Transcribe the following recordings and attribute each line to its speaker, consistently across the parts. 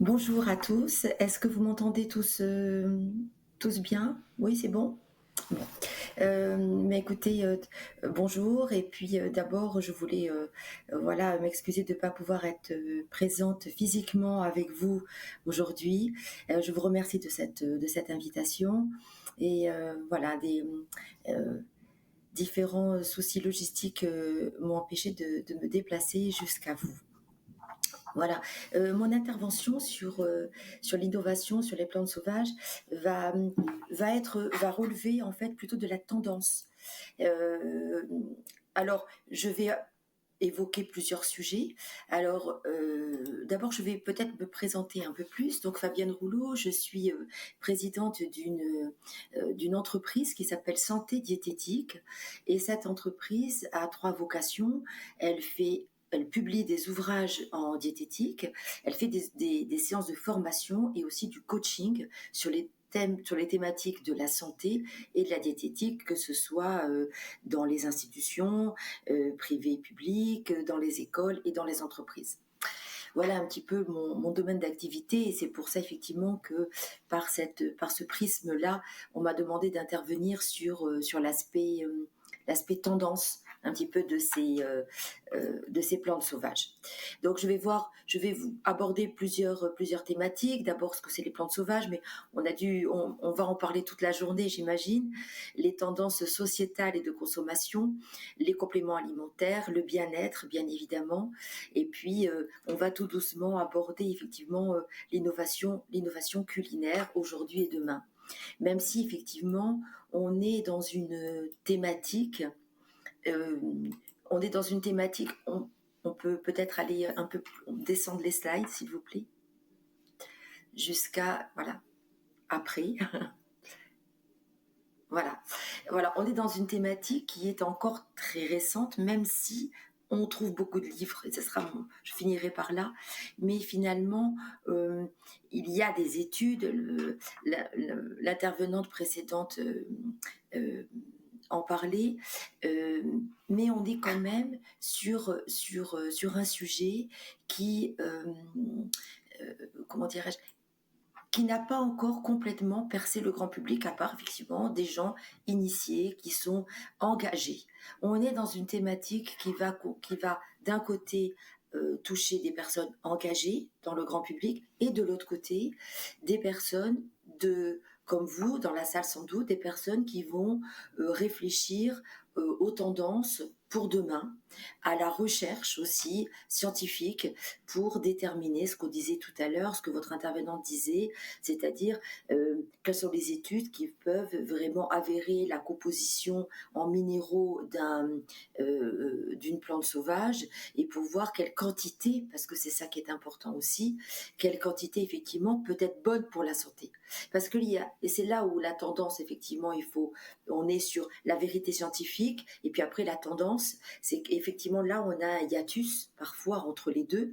Speaker 1: Bonjour à tous. Est-ce que vous m'entendez tous bien? Oui, c'est bon? Bon. Mais écoutez, bonjour et puis, d'abord je voulais, voilà, m'excuser de ne pas pouvoir être, présente physiquement avec vous aujourd'hui. Je vous remercie de cette invitation et voilà, différents soucis logistiques, m'ont empêché de me déplacer jusqu'à vous. Voilà. Mon intervention sur l'innovation, sur les plantes sauvages, va, va relever en fait plutôt de la tendance. Euh, alors, je vais évoquer plusieurs sujets. Alors, d'abord, je vais peut-être me présenter un peu plus. Donc, Fabienne Rouleau, je suis présidente d'une entreprise qui s'appelle Santé Diététique. Et cette entreprise a trois vocations. Elle publie des ouvrages en diététique, elle fait des séances de formation et aussi du coaching sur les thématiques de la santé et de la diététique, que ce soit dans les institutions privées et publiques, dans les écoles et dans les entreprises. Voilà un petit peu mon domaine d'activité et c'est pour ça effectivement que par ce prisme-là, on m'a demandé d'intervenir sur l'aspect tendance un petit peu de ces plantes sauvages. Donc je vais vous aborder plusieurs thématiques. D'abord ce que c'est les plantes sauvages, mais on va en parler toute la journée, j'imagine. Les tendances sociétales et de consommation, les compléments alimentaires, le bien-être, bien évidemment, et puis on va tout doucement aborder effectivement l'innovation culinaire aujourd'hui et demain. Même si effectivement on est dans une thématique euh, on est dans une thématique, on peut peut-être aller un peu descendre les slides, s'il vous plaît, jusqu'à, voilà, après. Voilà. Voilà, on est dans une thématique qui est encore très récente, même si on trouve beaucoup de livres, et je finirai par là, mais finalement, il y a des études, l'intervenante précédente euh, en parlait, euh, mais on est quand même sur un sujet qui, comment dirais-je, qui n'a pas encore complètement percé le grand public, à part effectivement des gens initiés qui sont engagés. On est dans une thématique qui va d'un côté toucher des personnes engagées dans le grand public et de l'autre côté des personnes comme vous dans la salle sans doute, des personnes qui vont réfléchir aux tendances pour demain, à la recherche aussi scientifique pour déterminer ce qu'on disait tout à l'heure, ce que votre intervenante disait, c'est-à-dire quelles sont les études qui peuvent vraiment avérer la composition en minéraux d'une plante sauvage et pour voir quelle quantité, parce que c'est ça qui est important aussi, quelle quantité effectivement peut être bonne pour la santé. Parce et c'est là où la tendance effectivement, on est sur la vérité scientifique et puis après la tendance, c'est qu'effectivement là on a un hiatus parfois entre les deux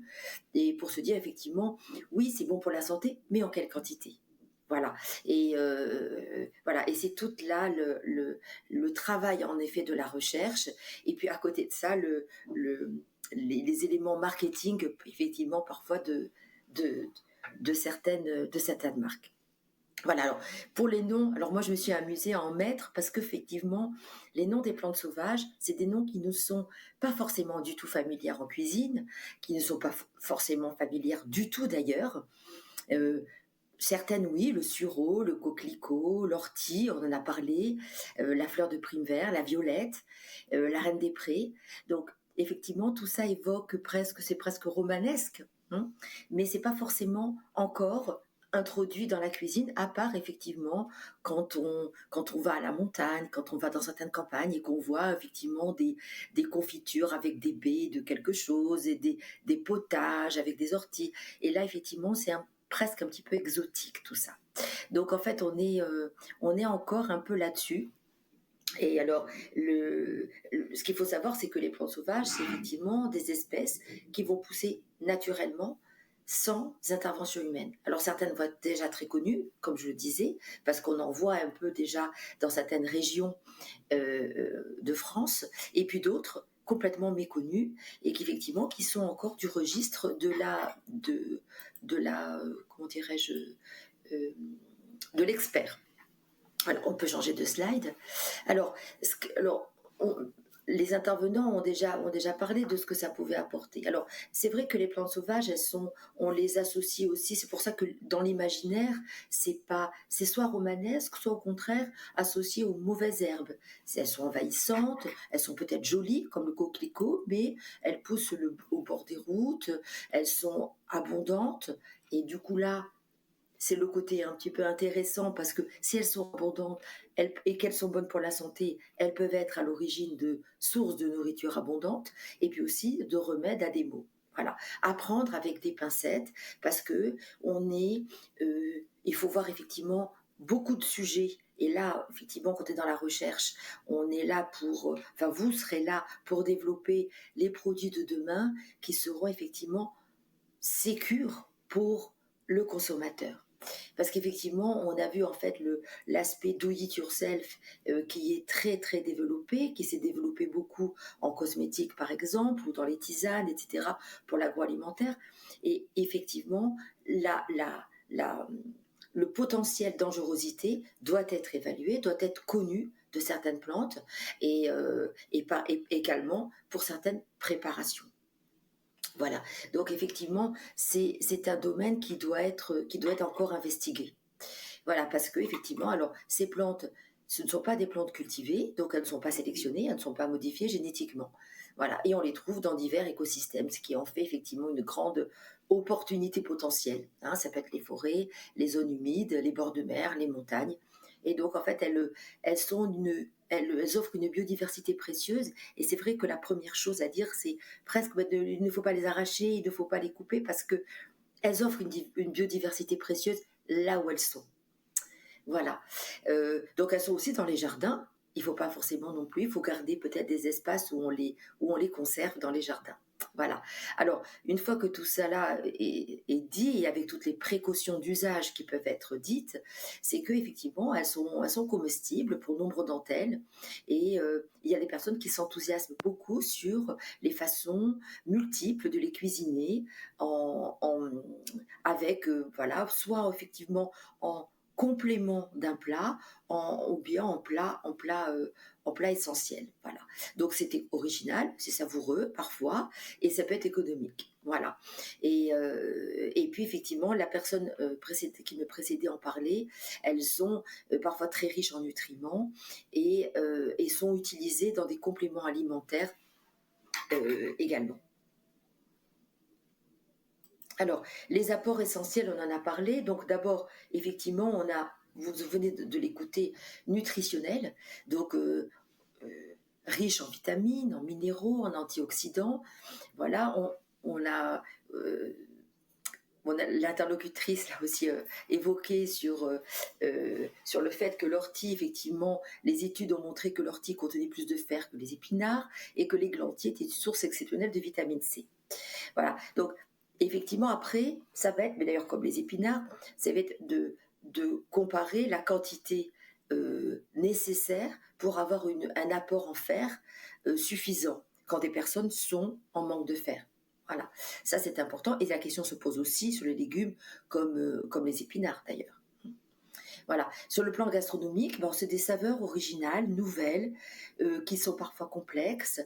Speaker 1: et pour se dire effectivement, oui, c'est bon pour la santé, mais en quelle quantité? Voilà. Et voilà. Et c'est tout là le travail en effet de la recherche. Et puis à côté de ça, les éléments marketing, effectivement, parfois de, de certaines marques. Voilà, alors pour les noms, alors moi je me suis amusée à en mettre parce qu'effectivement, les noms des plantes sauvages, c'est des noms qui ne sont pas forcément du tout familières en cuisine, qui ne sont pas forcément familières du tout d'ailleurs. Euh, Certaines, oui, le sureau, le coquelicot, l'ortie, on en a parlé, la fleur de prime vert, la violette, la reine des prés. Donc effectivement, tout ça évoque c'est presque romanesque, hein, mais c'est pas forcément encore introduit dans la cuisine, à part effectivement quand on va à la montagne, quand on va dans certaines campagnes et qu'on voit effectivement des confitures avec des baies de quelque chose et des potages avec des orties. Et là, effectivement, c'est presque un petit peu exotique tout ça. Donc en fait, on est encore un peu là-dessus. Et alors, ce qu'il faut savoir, c'est que les plantes sauvages, c'est effectivement des espèces qui vont pousser naturellement sans intervention humaine. Alors certaines vont être déjà très connues, comme je le disais, parce qu'on en voit un peu déjà dans certaines régions de France, et puis d'autres complètement méconnus et qu'effectivement qui sont encore du registre de la comment dirais-je, de l'expert. Alors, on peut changer de slide. Alors, les intervenants ont déjà parlé de ce que ça pouvait apporter. Alors, c'est vrai que les plantes sauvages, on les associe aussi. C'est pour ça que dans l'imaginaire, c'est soit romanesque, soit au contraire associé aux mauvaises herbes. Elles sont envahissantes, elles sont peut-être jolies comme le coquelicot, mais elles poussent au bord des routes, elles sont abondantes et du coup là, c'est le côté un petit peu intéressant parce que si elles sont abondantes et qu'elles sont bonnes pour la santé, elles peuvent être à l'origine de sources de nourriture abondante et puis aussi de remèdes à des maux. Voilà, apprendre avec des pincettes parce que il faut voir effectivement beaucoup de sujets. Et là, effectivement, quand on est dans la recherche, on est là vous serez là pour développer les produits de demain qui seront effectivement sécures pour le consommateur. Parce qu'effectivement, on a vu en fait l'aspect do it yourself qui est très très développé, qui s'est développé beaucoup en cosmétique par exemple, ou dans les tisanes, etc., pour l'agroalimentaire. Et effectivement, le potentiel dangerosité doit être évalué, doit être connu de certaines plantes et également pour certaines préparations. Voilà. Donc effectivement, c'est un domaine qui doit être encore investigué. Voilà, parce que effectivement, alors ces plantes, ce ne sont pas des plantes cultivées, donc elles ne sont pas sélectionnées, elles ne sont pas modifiées génétiquement. Voilà, et on les trouve dans divers écosystèmes, ce qui en fait effectivement une grande opportunité potentielle. Hein, ça peut être les forêts, les zones humides, les bords de mer, les montagnes. Et donc en fait, elles offrent une biodiversité précieuse. Et c'est vrai que la première chose à dire, c'est presque, il ne faut pas les arracher, il ne faut pas les couper parce que elles offrent une biodiversité précieuse là où elles sont. Voilà. Donc elles sont aussi dans les jardins. Il ne faut pas forcément non plus, il faut garder peut-être des espaces où on les conserve dans les jardins. Voilà. Alors, une fois que tout ça là est dit, et avec toutes les précautions d'usage qui peuvent être dites, c'est qu'effectivement, elles sont comestibles pour nombre d'entre elles. Et il y a des personnes qui s'enthousiasment beaucoup sur les façons multiples de les cuisiner avec, voilà, soit effectivement en complément d'un plat ou bien en plat essentiel. Voilà. Donc c'était original, c'est savoureux parfois et ça peut être économique. Voilà. Et puis effectivement, la personne qui me précédait en parlait, elles sont parfois très riches en nutriments et sont utilisées dans des compléments alimentaires également. Alors, les apports essentiels, on en a parlé. Donc, d'abord, effectivement, vous venez de l'écouter, nutritionnel. Donc, euh, riche en vitamines, en minéraux, en antioxydants. Voilà, euh, l'interlocutrice l'a aussi évoqué sur le fait que l'ortie, effectivement, les études ont montré que l'ortie contenait plus de fer que les épinards et que l'églantier était une source exceptionnelle de vitamine C. Voilà. Donc, effectivement, après, ça va être, mais d'ailleurs comme les épinards, ça va être de comparer la quantité nécessaire pour avoir un apport en fer suffisant quand des personnes sont en manque de fer. Voilà, ça c'est important. Et la question se pose aussi sur les légumes comme les épinards d'ailleurs. Voilà. Sur le plan gastronomique, c'est des saveurs originales, nouvelles, qui sont parfois complexes.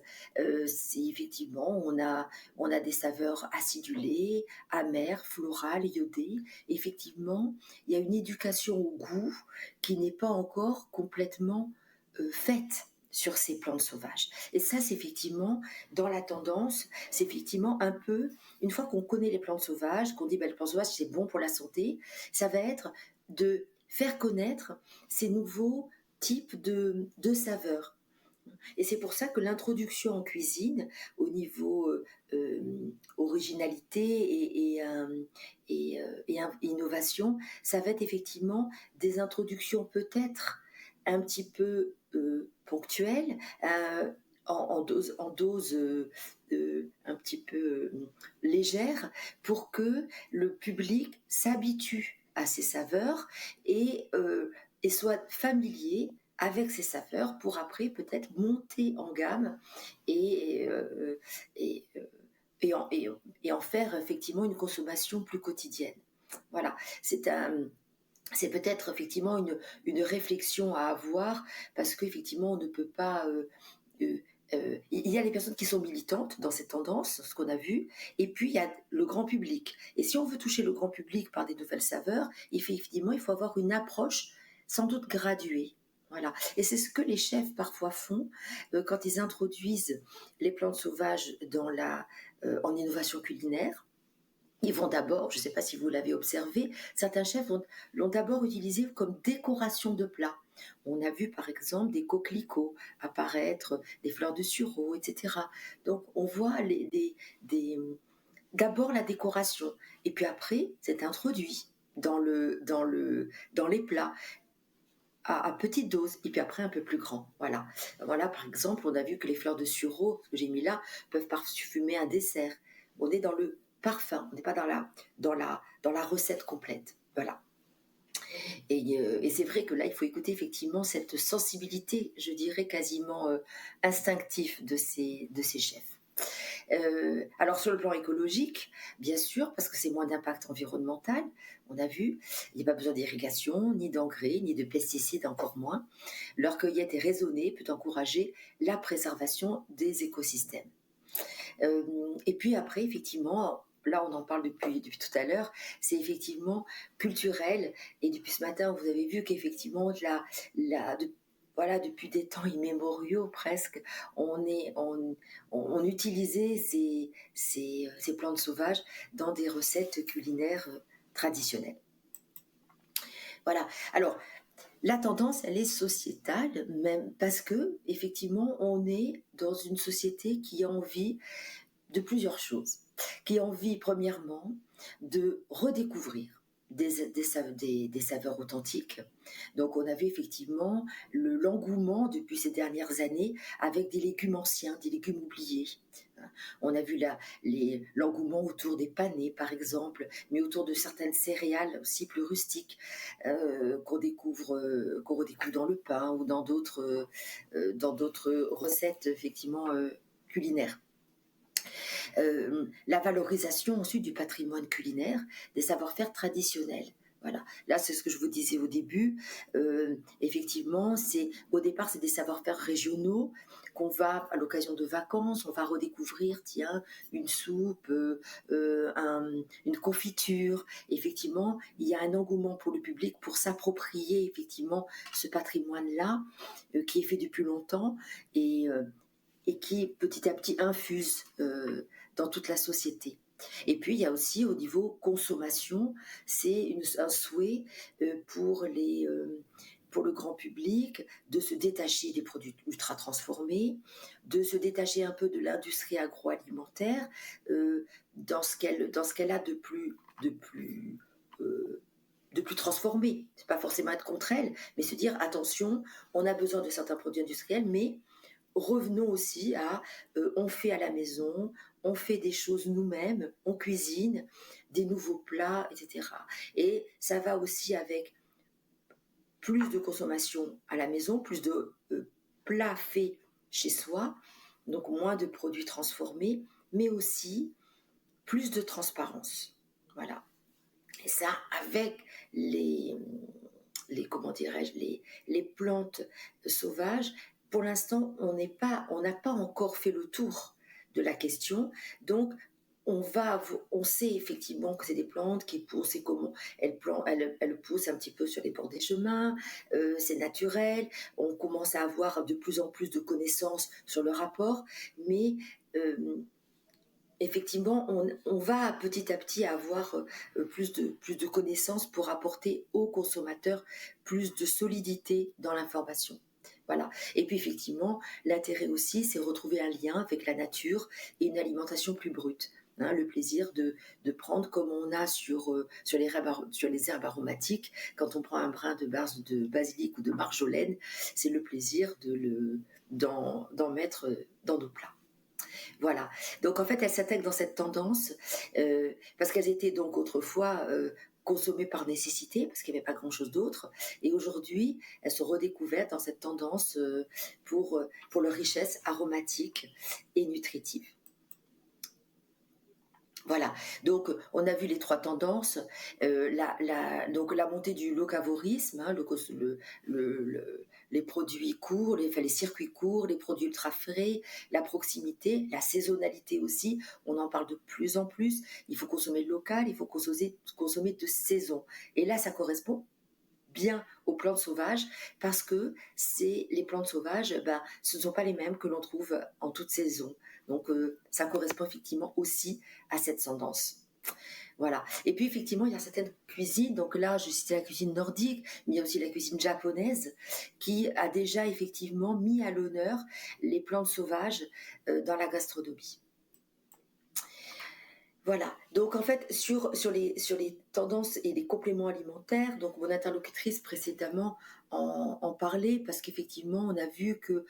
Speaker 1: C'est effectivement, on a des saveurs acidulées, amères, florales, iodées. Effectivement, il y a une éducation au goût qui n'est pas encore complètement faite sur ces plantes sauvages. Et ça, c'est effectivement, dans la tendance, c'est effectivement un peu, une fois qu'on connaît les plantes sauvages, qu'on dit les plantes sauvages, c'est bon pour la santé, ça va être de faire connaître ces nouveaux types de saveurs. Et c'est pour ça que l'introduction en cuisine, au niveau originalité et innovation, ça va être effectivement des introductions peut-être un petit peu ponctuelles, en dose un petit peu légère, pour que le public s'habitue à ces saveurs et soit familier avec ses saveurs pour après peut-être monter en gamme et, euh, et, euh, et en faire effectivement une consommation plus quotidienne. Voilà, c'est un, c'est peut-être effectivement une réflexion à avoir parce qu'effectivement on ne peut pas euh, il y a les personnes qui sont militantes dans cette tendance, ce qu'on a vu, et puis il y a le grand public. Et si on veut toucher le grand public par des nouvelles saveurs, effectivement, il faut avoir une approche sans doute graduée. Voilà. Et c'est ce que les chefs parfois font quand ils introduisent les plantes sauvages en innovation culinaire. Ils vont d'abord, je ne sais pas si vous l'avez observé, certains chefs l'ont d'abord utilisé comme décoration de plat. On a vu par exemple des coquelicots apparaître, des fleurs de sureau, etc. Donc on voit d'abord la décoration, et puis après c'est introduit dans les plats à petite dose, et puis après un peu plus grand. Voilà. Voilà, par exemple, on a vu que les fleurs de sureau, ce que j'ai mis là, peuvent parfumer un dessert. On est dans le parfum, on n'est pas dans la recette complète. Voilà. Et c'est vrai que là, il faut écouter effectivement cette sensibilité, je dirais quasiment instinctive de ces chefs. Alors sur le plan écologique, bien sûr, parce que c'est moins d'impact environnemental, on a vu, il n'y a pas besoin d'irrigation, ni d'engrais, ni de pesticides, encore moins. Leur cueillette est raisonnée, peut encourager la préservation des écosystèmes. Et puis après, effectivement, là on en parle depuis tout à l'heure, c'est effectivement culturel. Et depuis ce matin, vous avez vu qu'effectivement, voilà, depuis des temps immémoriaux presque, on utilisait ces plantes sauvages dans des recettes culinaires traditionnelles. Voilà. Alors, la tendance, elle est sociétale, même parce que, effectivement, on est dans une société qui a envie de plusieurs choses, qui a envie, premièrement, de redécouvrir des saveurs authentiques. Donc, on avait effectivement l'engouement depuis ces dernières années avec des légumes anciens, des légumes oubliés. On a vu l'engouement autour des panais, par exemple, mais autour de certaines céréales aussi plus rustiques qu'on redécouvre dans le pain ou dans d'autres recettes, effectivement, culinaires. La valorisation ensuite du patrimoine culinaire, des savoir-faire traditionnels. Voilà. Là, c'est ce que je vous disais au début. Effectivement, au départ, c'est des savoir-faire régionaux qu'on va, à l'occasion de vacances, on va redécouvrir, tiens, une soupe, une confiture. Effectivement, il y a un engouement pour le public pour s'approprier effectivement ce patrimoine-là qui est fait depuis longtemps et qui petit à petit infuse dans toute la société. Et puis il y a aussi au niveau consommation, c'est un souhait pour le grand public de se détacher des produits ultra transformés, de se détacher un peu de l'industrie agroalimentaire dans ce qu'elle a euh, de plus transformé. C'est pas forcément être contre elle, mais se dire attention, on a besoin de certains produits industriels, mais revenons aussi on fait à la maison, on fait des choses nous-mêmes, on cuisine des nouveaux plats, etc. Et ça va aussi avec plus de consommation à la maison, plus de plats faits chez soi, donc moins de produits transformés, mais aussi plus de transparence. Voilà. Et ça, avec comment dirais-je, les plantes sauvages, pour l'instant, on n'a pas encore fait le tour de la question. Donc, on sait effectivement que c'est des plantes qui poussent et comment elles poussent un petit peu sur les bords des chemins, c'est naturel, on commence à avoir de plus en plus de connaissances sur le rapport, mais effectivement, on va petit à petit avoir plus de connaissances pour apporter aux consommateurs plus de solidité dans l'information. Voilà. Et puis effectivement, l'intérêt aussi, c'est retrouver un lien avec la nature et une alimentation plus brute. Hein, le plaisir de prendre comme on a sur les herbes aromatiques, quand on prend un brin de basilic ou de marjolaine, c'est le plaisir d'en mettre dans nos plats. Voilà. Donc en fait, elles s'attaquent dans cette tendance parce qu'elles étaient donc autrefois consommées par nécessité, parce qu'il n'y avait pas grand-chose d'autre. Et aujourd'hui, elles sont redécouvertes dans cette tendance pour leur richesse aromatique et nutritive. Voilà, donc on a vu les trois tendances, donc la montée du locavorisme, hein, les produits courts, les circuits courts, les produits ultra frais, la proximité, la saisonnalité aussi, on en parle de plus en plus, il faut consommer local, il faut consommer de saison. Et là, ça correspond bien aux plantes sauvages parce que les plantes sauvages, ce ne sont pas les mêmes que l'on trouve en toute saison. Donc ça correspond effectivement aussi à cette tendance. Voilà. Et puis effectivement, il y a certaines cuisines, donc là je citais la cuisine nordique, mais il y a aussi la cuisine japonaise qui a déjà effectivement mis à l'honneur les plantes sauvages dans la gastronomie. Voilà, donc en fait, sur les tendances et les compléments alimentaires, donc mon interlocutrice précédemment en parlait, parce qu'effectivement, on a vu que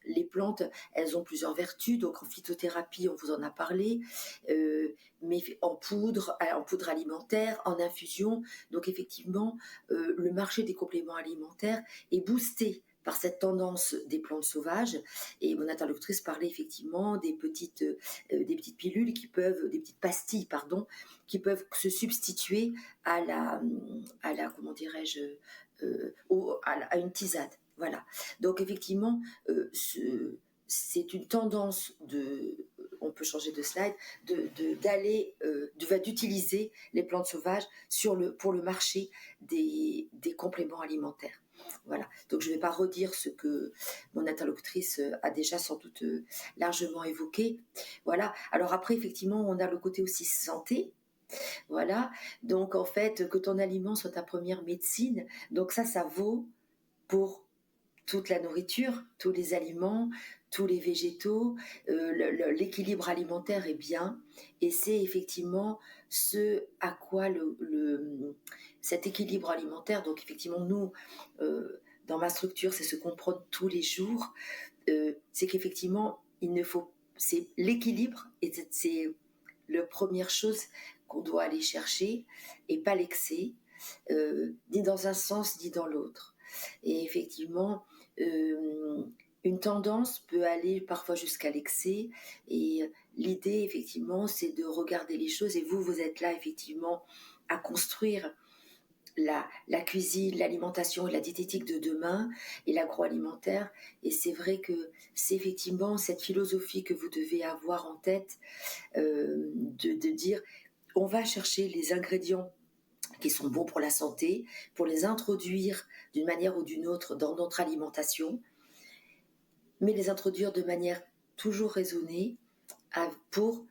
Speaker 1: les plantes, elles ont plusieurs vertus, donc en phytothérapie, on vous en a parlé, mais en poudre alimentaire, en infusion, donc effectivement, le marché des compléments alimentaires est boosté par cette tendance des plantes sauvages, et mon interlocutrice parlait effectivement des petites pilules des petites pastilles, pardon, qui peuvent se substituer à comment dirais-je, à une tisane. Voilà. Donc effectivement, c'est une tendance on peut changer de slide, d'utiliser les plantes sauvages pour le marché des compléments alimentaires. Voilà. Donc je ne vais pas redire ce que mon interlocutrice a déjà sans doute largement évoqué. Voilà. Alors après, effectivement, on a le côté aussi santé. Voilà. Donc en fait, que ton aliment soit ta première médecine. Donc ça vaut pour toute la nourriture, tous les aliments, tous les végétaux, l'équilibre alimentaire est bien, et c'est effectivement ce à quoi cet équilibre alimentaire, donc effectivement nous, dans ma structure, c'est ce qu'on prône tous les jours, c'est qu'effectivement, c'est l'équilibre, et c'est la première chose qu'on doit aller chercher, et pas l'excès, ni dans un sens, ni dans l'autre. Et effectivement, une tendance peut aller parfois jusqu'à l'excès, et l'idée effectivement c'est de regarder les choses, et vous êtes là effectivement à construire la cuisine, l'alimentation et la diététique de demain et l'agroalimentaire, et c'est vrai que c'est effectivement cette philosophie que vous devez avoir en tête, de dire on va chercher les ingrédients qui sont bons pour la santé, pour les introduire d'une manière ou d'une autre dans notre alimentation, mais les introduire de manière toujours raisonnée pour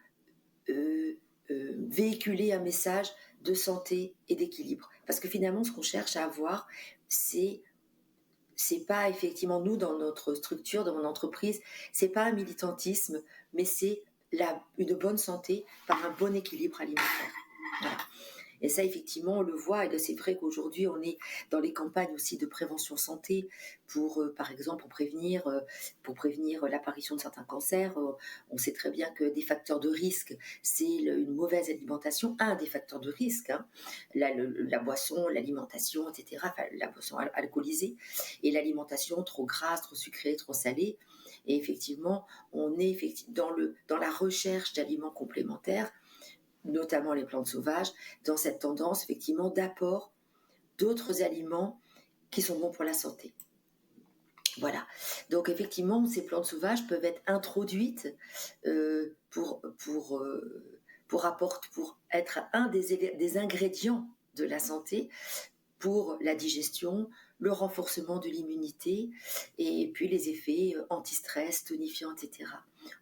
Speaker 1: véhiculer un message de santé et d'équilibre. Parce que finalement, ce qu'on cherche à avoir, c'est pas effectivement nous dans notre structure, dans mon entreprise, c'est pas un militantisme, mais c'est une bonne santé par un bon équilibre alimentaire. Voilà. Et ça, effectivement, on le voit. Et c'est vrai qu'aujourd'hui, on est dans les campagnes aussi de prévention santé par exemple, pour prévenir l'apparition de certains cancers. On sait très bien que des facteurs de risque, c'est une mauvaise alimentation, un des facteurs de risque, hein, la boisson, l'alimentation, etc., enfin, la boisson alcoolisée, et l'alimentation trop grasse, trop sucrée, trop salée. Et effectivement, on est dans la recherche d'aliments complémentaires, notamment les plantes sauvages, dans cette tendance effectivement d'apport d'autres aliments qui sont bons pour la santé. Voilà. Donc effectivement, ces plantes sauvages peuvent être introduites pour être un des ingrédients de la santé, pour la digestion, le renforcement de l'immunité, et puis les effets anti-stress, tonifiants, etc.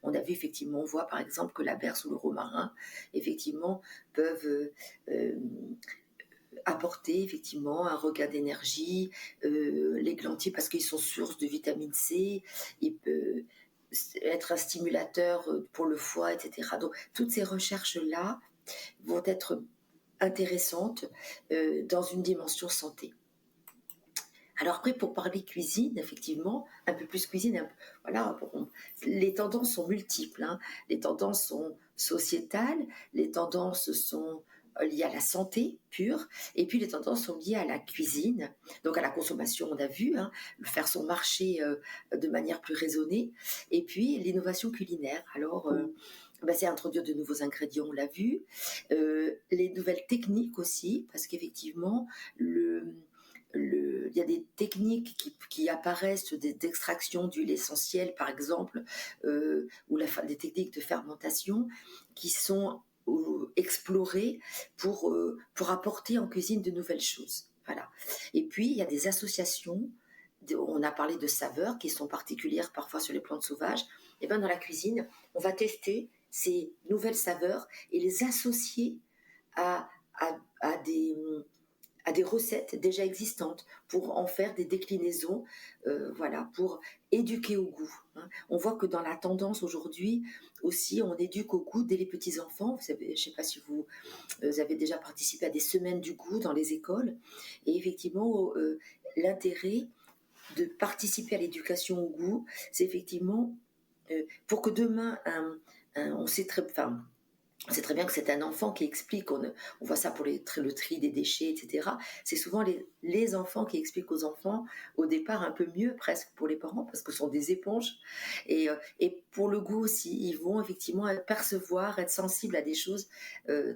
Speaker 1: On a vu effectivement, on voit par exemple que la berce ou le romarin, effectivement, peuvent apporter effectivement un regain d'énergie, l'églantier parce qu'ils sont source de vitamine C, il peut être un stimulateur pour le foie, etc. Donc toutes ces recherches-là vont être intéressantes dans une dimension santé. Alors après, pour parler cuisine, effectivement, un peu plus cuisine, voilà, les tendances sont multiples, hein. Les tendances sont sociétales, les tendances sont liées à la santé pure, et puis les tendances sont liées à la cuisine, donc à la consommation, on a vu, hein, faire son marché de manière plus raisonnée, et puis l'innovation culinaire. Alors, c'est introduire de nouveaux ingrédients, on l'a vu, les nouvelles techniques aussi, parce qu'effectivement, il y a des techniques qui apparaissent d'extraction d'huile essentielle, par exemple, ou des techniques de fermentation qui sont explorées pour apporter en cuisine de nouvelles choses. Voilà. Et puis, il y a des associations, on a parlé de saveurs qui sont particulières parfois sur les plantes sauvages. Et bien dans la cuisine, on va tester ces nouvelles saveurs et les associer à, à des recettes déjà existantes pour en faire des déclinaisons, voilà, pour éduquer au goût. Hein. On voit que dans la tendance aujourd'hui aussi, on éduque au goût dès les petits enfants. Vous savez, je ne sais pas si vous avez déjà participé à des semaines du goût dans les écoles, et effectivement, l'intérêt de participer à l'éducation au goût, c'est effectivement pour que demain, on sait très, enfin, c'est très bien que c'est un enfant qui explique, on voit ça pour le tri des déchets, etc. C'est souvent les enfants qui expliquent aux enfants, au départ un peu mieux presque pour les parents, parce que ce sont des éponges. Et pour le goût aussi, ils vont effectivement percevoir, être sensibles à des choses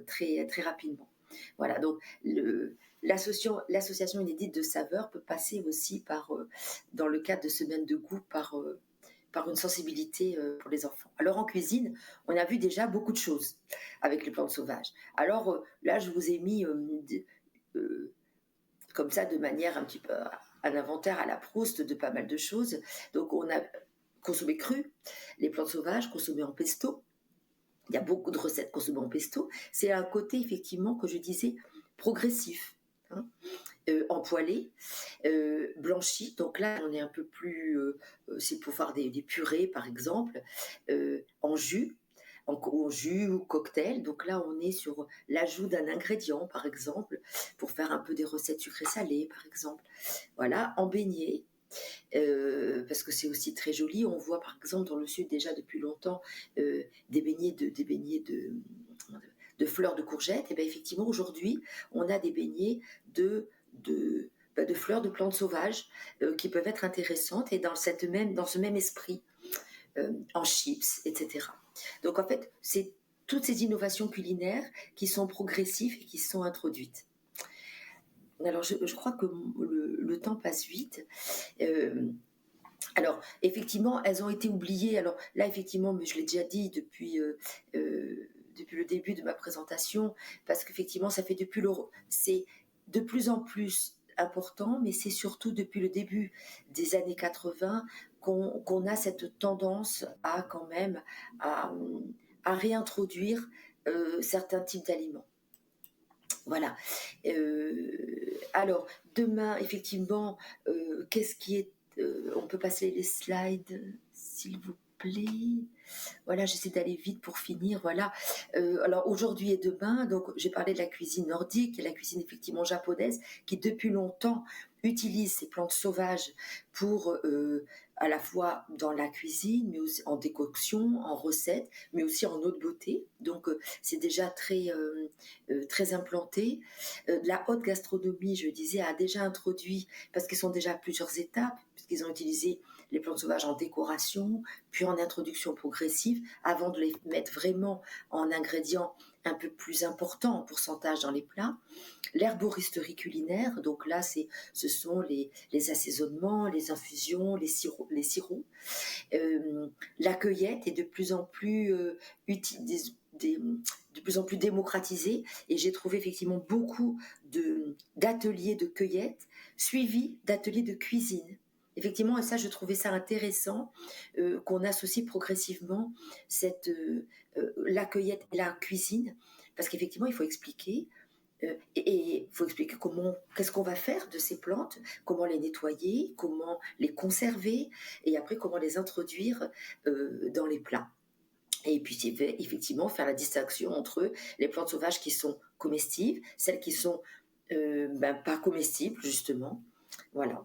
Speaker 1: très, très rapidement. Voilà, donc l'association inédite de saveurs peut passer aussi par, dans le cadre de semaines de goût, par une sensibilité pour les enfants. Alors en cuisine, on a vu déjà beaucoup de choses avec les plantes sauvages. Alors là, je vous ai mis euh, comme ça de manière un petit peu un inventaire à la Proust de pas mal de choses. Donc on a consommé cru, les plantes sauvages, consommées en pesto. Il y a beaucoup de recettes consommées en pesto. C'est un côté effectivement que je disais progressif. Hein, empoilé, blanchi. Donc là, on est un peu plus, c'est pour faire des purées, par exemple, en jus, en jus ou cocktail. Donc là, on est sur l'ajout d'un ingrédient, par exemple, pour faire un peu des recettes sucrées-salées, par exemple. Voilà, en beignet. Parce que c'est aussi très joli. On voit par exemple dans le sud déjà depuis longtemps des beignets de fleurs de courgettes. Et bien effectivement aujourd'hui on a des beignets de fleurs de plantes sauvages qui peuvent être intéressantes et dans ce même esprit en chips, etc. Donc en fait c'est toutes ces innovations culinaires qui sont progressives et qui sont introduites. Alors je crois que le temps passe vite. Alors, effectivement, elles ont été oubliées. Alors là, effectivement, mais je l'ai déjà dit depuis le début de ma présentation, parce qu'effectivement, c'est de plus en plus important, mais c'est surtout depuis le début des années 80 qu'on a cette tendance à quand même à, à réintroduire certains types d'aliments. Voilà. Alors, demain, effectivement, qu'est-ce qui est... on peut passer les slides, s'il vous plaît. Voilà, j'essaie d'aller vite pour finir. Voilà. Alors, aujourd'hui et demain, donc j'ai parlé de la cuisine nordique et la cuisine effectivement japonaise, qui depuis longtemps utilise ces plantes sauvages pour... à la fois dans la cuisine, mais aussi en décoction, en recette, mais aussi en eau de beauté. Donc, c'est déjà très implanté. La haute gastronomie, je disais, a déjà introduit, parce qu'ils sont déjà à plusieurs étapes, puisqu'ils ont utilisé les plantes sauvages en décoration, puis en introduction progressive, avant de les mettre vraiment en ingrédients un peu plus importants en pourcentage dans les plats. L'herboristerie culinaire, donc là, ce sont les assaisonnements, les infusions, les sirops. La cueillette est de plus en plus de plus en plus démocratisée, et j'ai trouvé effectivement beaucoup d'ateliers de cueillette suivis d'ateliers de cuisine. Effectivement, et ça, je trouvais ça intéressant qu'on associe progressivement la cueillette et la cuisine, parce qu'effectivement, il faut expliquer. Et il faut expliquer qu'est-ce qu'on va faire de ces plantes, comment les nettoyer, comment les conserver, et après comment les introduire dans les plats. Et puis effectivement faire la distinction entre les plantes sauvages qui sont comestibles, celles qui sont pas comestibles justement. Voilà.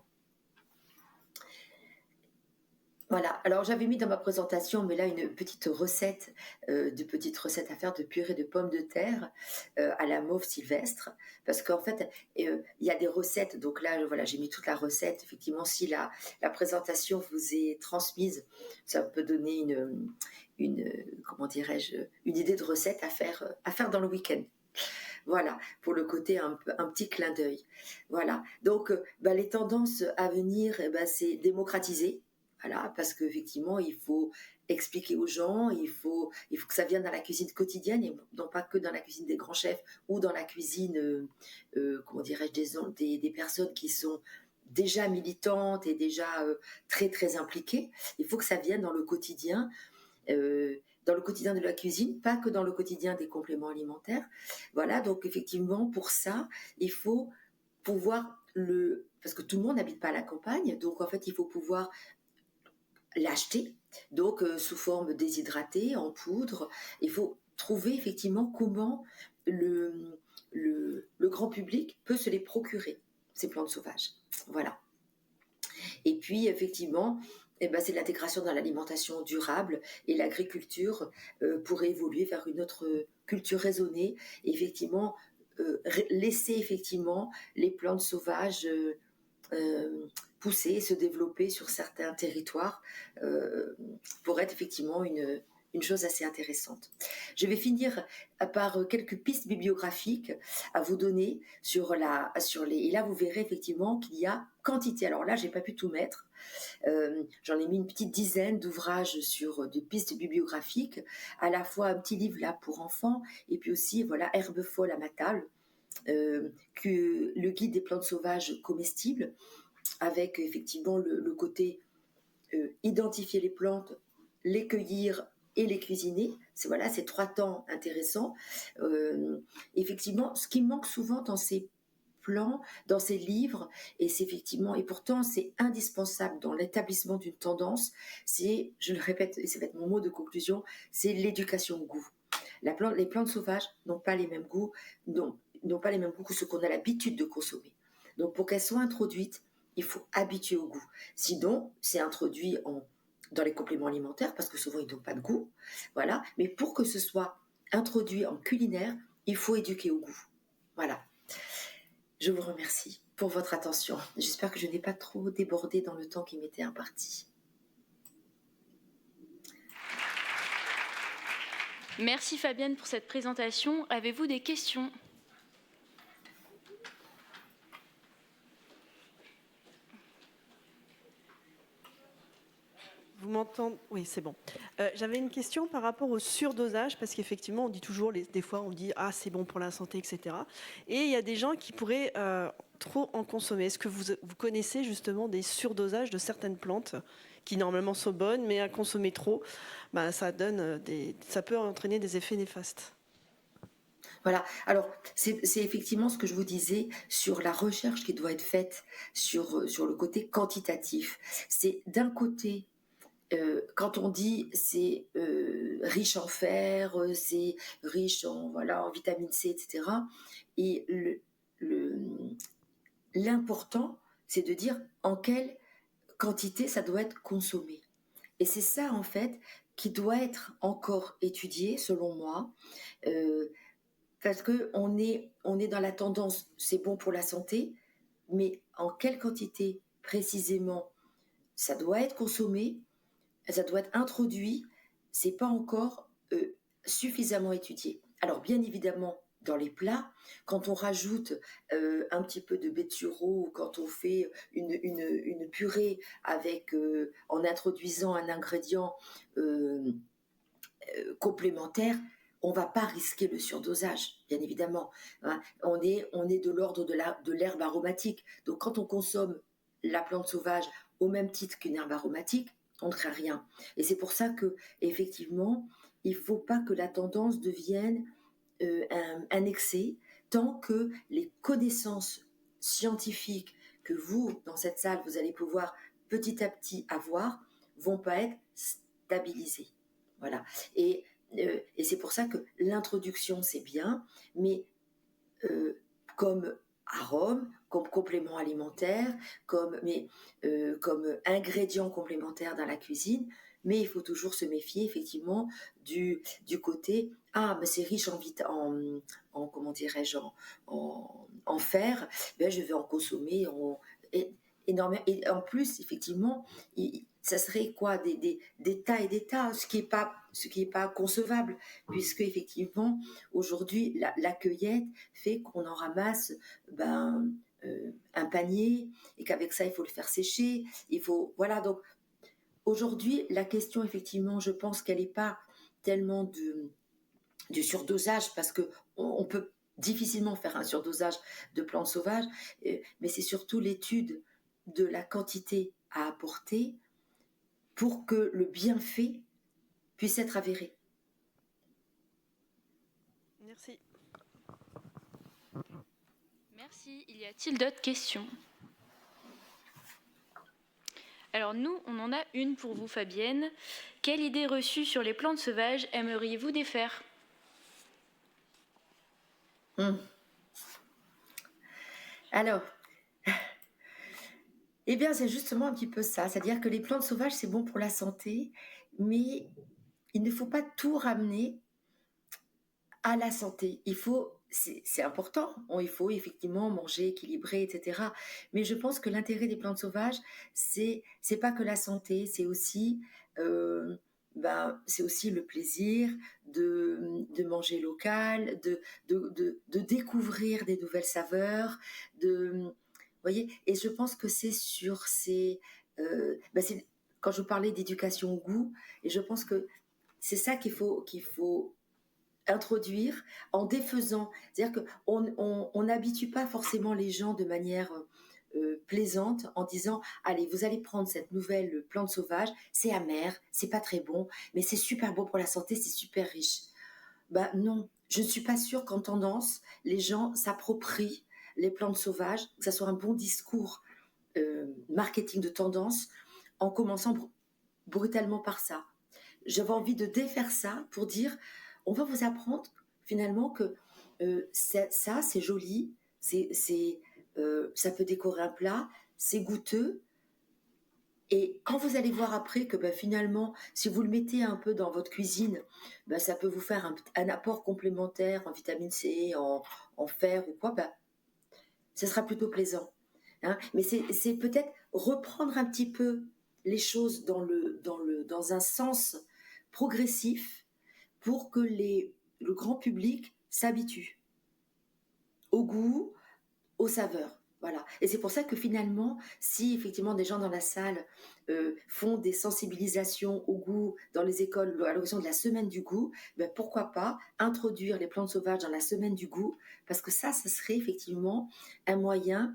Speaker 1: Voilà, alors j'avais mis dans ma présentation, mais là une petite recette, de petites recettes à faire de purée de pommes de terre, à la mauve sylvestre. Parce qu'en fait, il y a des recettes, donc là, voilà, j'ai mis toute la recette. Effectivement, si la présentation vous est transmise, ça peut donner comment dirais-je? Une idée de recette à faire dans le week-end. Voilà, pour le côté un petit clin d'œil. Voilà, donc bah, les tendances à venir, eh ben, c'est démocratiser. Voilà, parce qu'effectivement, il faut expliquer aux gens, il faut que ça vienne dans la cuisine quotidienne et non pas que dans la cuisine des grands chefs ou dans la cuisine, comment dirais-je, des personnes qui sont déjà militantes et déjà très très impliquées. Il faut que ça vienne dans le quotidien de la cuisine, pas que dans le quotidien des compléments alimentaires. Voilà, donc effectivement, pour ça, il faut pouvoir parce que tout le monde n'habite pas à la campagne, donc en fait, il faut pouvoir l'acheter, donc sous forme déshydratée, en poudre. Il faut trouver effectivement comment le grand public peut se les procurer, ces plantes sauvages. Voilà. Et puis, effectivement, eh ben, c'est l'intégration dans l'alimentation durable et l'agriculture pour évoluer vers une autre culture raisonnée. Et effectivement, laisser effectivement les plantes sauvages pousser et se développer sur certains territoires euh, pourrait être effectivement une chose assez intéressante. Je vais finir par quelques pistes bibliographiques à vous donner sur les. Et là, vous verrez effectivement qu'il y a quantité. Alors là, j'ai pas pu tout mettre. J'en ai mis une petite dizaine d'ouvrages sur des pistes bibliographiques, à la fois un petit livre là pour enfants, et puis aussi voilà Herbe folle à ma table, que le guide des plantes sauvages comestibles, avec effectivement le côté identifier les plantes, les cueillir et les cuisiner. C'est voilà, ces trois temps intéressants. Effectivement, ce qui manque souvent dans ces plans, dans ces livres, et c'est effectivement, et pourtant c'est indispensable dans l'établissement d'une tendance, c'est, je le répète, et ça va être mon mot de conclusion, c'est l'éducation au goût. Les plantes sauvages n'ont pas les mêmes goûts, n'ont pas les mêmes goûts que ce qu'on a l'habitude de consommer. Donc pour qu'elles soient introduites, il faut habituer au goût. Sinon, c'est introduit dans les compléments alimentaires parce que souvent ils n'ont pas de goût. Voilà. Mais pour que ce soit introduit en culinaire, il faut éduquer au goût. Voilà. Je vous remercie pour votre attention. J'espère que je n'ai pas trop débordé dans le temps qui m'était imparti.
Speaker 2: Merci Fabienne pour cette présentation. Avez-vous des questions ?
Speaker 3: Vous m'entendez ? Oui, c'est bon. J'avais une question par rapport au surdosage, parce qu'effectivement, on dit toujours, des fois, on dit « Ah, c'est bon pour la santé, etc. » Et il y a des gens qui pourraient trop en consommer. Est-ce que vous connaissez justement des surdosages de certaines plantes qui normalement sont bonnes, mais à consommer trop, ça peut entraîner des effets néfastes?
Speaker 1: Voilà. Alors, c'est effectivement ce que je vous disais sur la recherche qui doit être faite sur le côté quantitatif. C'est d'un côté, quand on dit c'est riche en fer, c'est riche en, voilà, en vitamine C, etc. Et l'important, c'est de dire en quelle quantité ça doit être consommé. Et c'est ça, en fait, qui doit être encore étudié, selon moi, euh, parce on est dans la tendance, c'est bon pour la santé, mais en quelle quantité précisément ça doit être consommé, ça doit être introduit, c'est pas encore suffisamment étudié. Alors bien évidemment, dans les plats, quand on rajoute un petit peu de baies de sureau ou quand on fait une purée avec, en introduisant un ingrédient euh, complémentaire, on ne va pas risquer le surdosage, bien évidemment. Hein. On est de l'ordre de l'herbe aromatique. Donc quand on consomme la plante sauvage au même titre qu'une herbe aromatique, on ne craint rien. Et c'est pour ça que, effectivement, il ne faut pas que la tendance devienne un excès tant que les connaissances scientifiques que vous, dans cette salle, vous allez pouvoir petit à petit avoir, vont pas être stabilisées. Voilà. Et c'est pour ça que l'introduction, c'est bien, mais comme arôme, comme complément alimentaire, comme ingrédient complémentaire dans la cuisine, mais il faut toujours se méfier effectivement du côté ah mais c'est riche en comment dirais-je en fer, ben je vais en consommer énormément et en plus effectivement ça serait quoi des tas et des tas, ce qui est pas concevable puisque effectivement aujourd'hui la cueillette fait qu'on en ramasse ben, un panier et qu'avec ça il faut le faire sécher, il faut voilà donc aujourd'hui la question effectivement je pense qu'elle n'est pas tellement du surdosage parce que on peut difficilement faire un surdosage de plantes sauvages, mais c'est surtout l'étude de la quantité à apporter pour que le bienfait puisse être avéré.
Speaker 3: Merci.
Speaker 2: Merci. Y a-t-il d'autres questions? Alors nous, on en a une pour vous, Fabienne. Quelle idée reçue sur les plantes sauvages aimeriez-vous défaire?
Speaker 1: Alors, eh bien, c'est justement un petit peu ça. C'est-à-dire que les plantes sauvages, c'est bon pour la santé, mais il ne faut pas tout ramener à la santé. C'est important, il faut effectivement manger équilibré, etc. Mais je pense que l'intérêt des plantes sauvages, c'est pas que la santé, c'est aussi le plaisir de manger local, de découvrir des nouvelles saveurs, vous voyez. Et je pense que c'est sur quand je vous parlais d'éducation au goût, et je pense que c'est ça qu'il faut introduire en défaisant. C'est-à-dire qu'on n'habitue pas forcément les gens de manière plaisante en disant allez, vous allez prendre cette nouvelle plante sauvage, c'est amer, c'est pas très bon, mais c'est super bon pour la santé, c'est super riche. Ben non, je ne suis pas sûre qu'en tendance, les gens s'approprient les plantes sauvages, que ça soit un bon discours marketing de tendance, en commençant brutalement par ça. J'avais envie de défaire ça pour dire on va vous apprendre finalement que ça c'est joli, ça peut décorer un plat, c'est goûteux. Et quand vous allez voir après que finalement, si vous le mettez un peu dans votre cuisine, ça peut vous faire un apport complémentaire en vitamine C, en fer ou quoi, ça sera plutôt plaisant. Hein. Mais c'est peut-être reprendre un petit peu les choses dans un sens progressif pour que le grand public s'habitue au goût, aux saveurs. Voilà. Et c'est pour ça que finalement, si effectivement des gens dans la salle font des sensibilisations au goût dans les écoles à l'occasion de la semaine du goût, pourquoi pas introduire les plantes sauvages dans la semaine du goût, parce que ça serait effectivement un moyen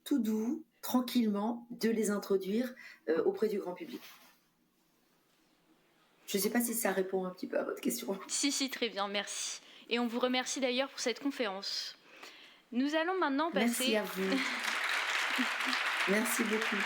Speaker 1: tout doux, tranquillement, de les introduire auprès du grand public. Je ne sais pas si ça répond un petit peu à votre question.
Speaker 2: Si, très bien, merci. Et on vous remercie d'ailleurs pour cette conférence. Nous allons maintenant passer...
Speaker 1: Merci à vous. Merci beaucoup.